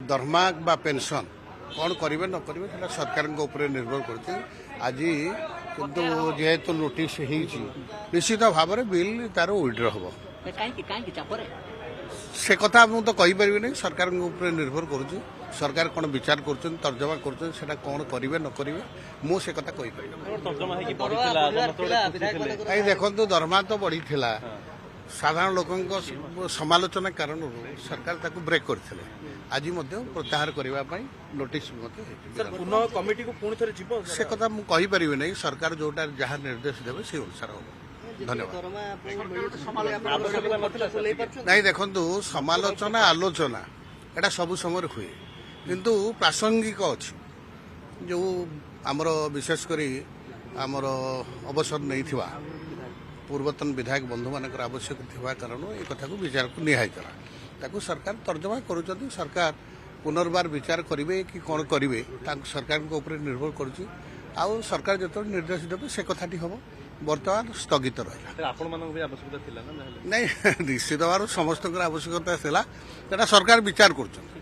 दरमा बा पेंशन कौन करेंगे न करेंगे सरकार निर्भर कर आज किंतु जेहेतु नोटिस निश्चित भाव में बिल तार विड्र हम से कथा मुझे तो कहीपर नहीं सरकार निर्भर करुँच सरकार कौन विचार कर तर्जमा कर कौन करेंगे न करेंगे मुझे कथा कहीपर देखो दरमा तो बढ़ी साधारण लोकों समालोचना कारण सरकार ताकू ब्रेक करते आज प्रत्याहार करने नोटिस कमिटी को पुणी थे से कथा मुझे कहीपर नहीं सरकार जोटा जहाँ निर्देश देवे से अनुसार हम धन्यवाद नहीं देखु समालोचना आलोचना एटा सब समय हुए किंतु प्रासंगिक अच्छी जो आमर विशेषकर आमर अवसर नहीं थिवा पूर्वतन विधायक बंधु मान आवश्यक थिवा कारण ये कथा को विचार को निहायला ताकू सरकार तर्जमा करुँच सरकार पुनर्बार विचार करेंगे कि कौन करेंगे सरकार निर्भर करुँच आउ सरकार जो निर्देश देवे से कथाटी हम बर्तमान स्थगित रहा नहीं निश्चित भाव समस्त आवश्यकता सरकार विचार कर